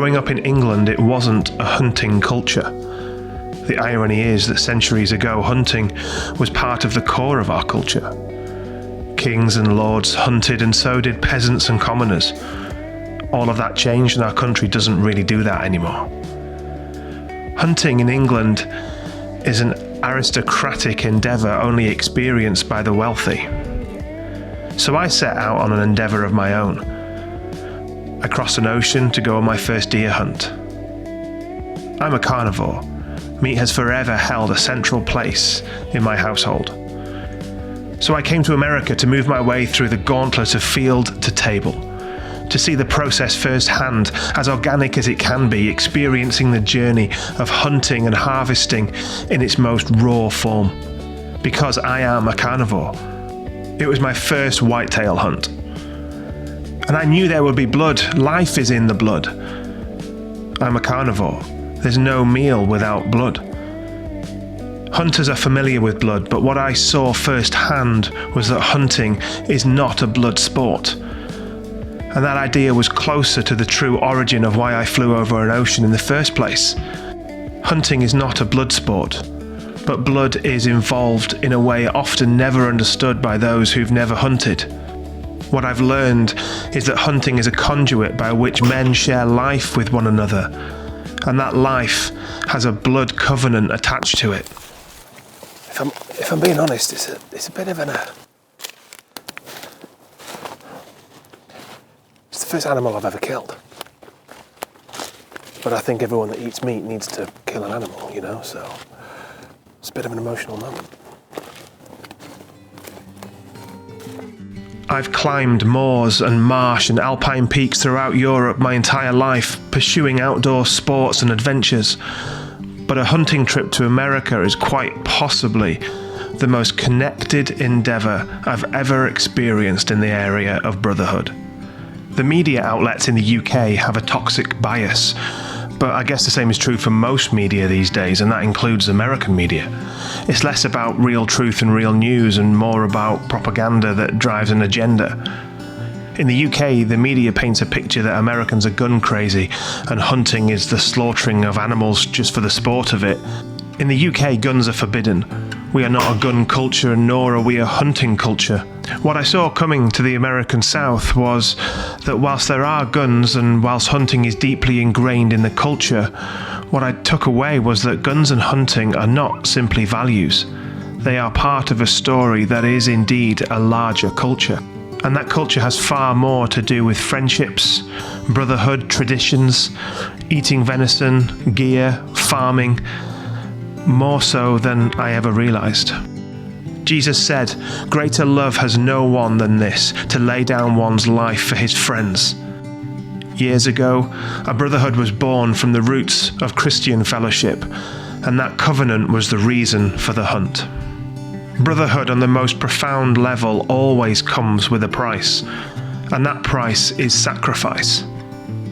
Growing up in England, it wasn't a hunting culture. The irony is that centuries ago, hunting was part of the core of our culture. Kings and lords hunted, and so did peasants and commoners. All of that changed, and our country doesn't really do that anymore. Hunting in England is an aristocratic endeavour only experienced by the wealthy. So I set out on an endeavour of my own. I crossed an ocean to go on my first deer hunt. I'm a carnivore. Meat has forever held a central place in my household. So I came to America to move my way through the gauntlet of field to table, to see the process firsthand, as organic as it can be, experiencing the journey of hunting and harvesting in its most raw form. Because I am a carnivore. It was my first whitetail hunt. And I knew there would be blood. Life is in the blood. I'm a carnivore. There's no meal without blood. Hunters are familiar with blood, but what I saw firsthand was that hunting is not a blood sport. And that idea was closer to the true origin of why I flew over an ocean in the first place. Hunting is not a blood sport, but blood is involved in a way often never understood by those who've never hunted. What I've learned is that hunting is a conduit by which men share life with one another, and that life has a blood covenant attached to it. If I'm being honest, it's a bit of it's the first animal I've ever killed. But I think everyone that eats meat needs to kill an animal, so it's a bit of an emotional moment. I've climbed moors and marsh and alpine peaks throughout Europe my entire life, pursuing outdoor sports and adventures. But a hunting trip to America is quite possibly the most connected endeavour I've ever experienced in the area of brotherhood. The media outlets in the UK have a toxic bias, but I guess the same is true for most media these days, and that includes American media. It's less about real truth and real news and more about propaganda that drives an agenda. In the UK, the media paints a picture that Americans are gun crazy and hunting is the slaughtering of animals just for the sport of it. In the UK, guns are forbidden. We are not a gun culture, nor are we a hunting culture. What I saw coming to the American South was that whilst there are guns and whilst hunting is deeply ingrained in the culture, what I took away was that guns and hunting are not simply values. They are part of a story that is indeed a larger culture. And that culture has far more to do with friendships, brotherhood, traditions, eating venison, gear, farming, more so than I ever realised. Jesus said, "Greater love has no one than this, to lay down one's life for his friends." Years ago, a brotherhood was born from the roots of Christian fellowship, and that covenant was the reason for the hunt. Brotherhood on the most profound level always comes with a price, and that price is sacrifice.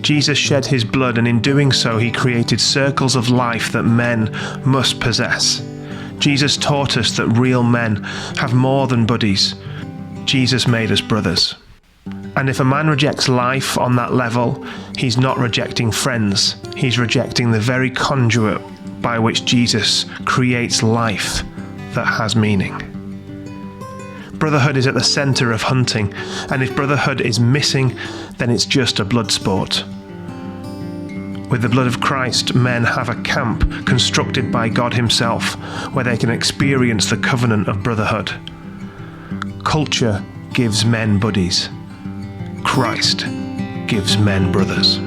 Jesus shed his blood, and in doing so he created circles of life that men must possess. Jesus taught us that real men have more than buddies. Jesus made us brothers. And if a man rejects life on that level, he's not rejecting friends, he's rejecting the very conduit by which Jesus creates life that has meaning. Brotherhood is at the centre of hunting, and if brotherhood is missing, then it's just a blood sport. With the blood of Christ, men have a camp constructed by God himself, where they can experience the covenant of brotherhood. Culture gives men buddies. Christ gives men brothers.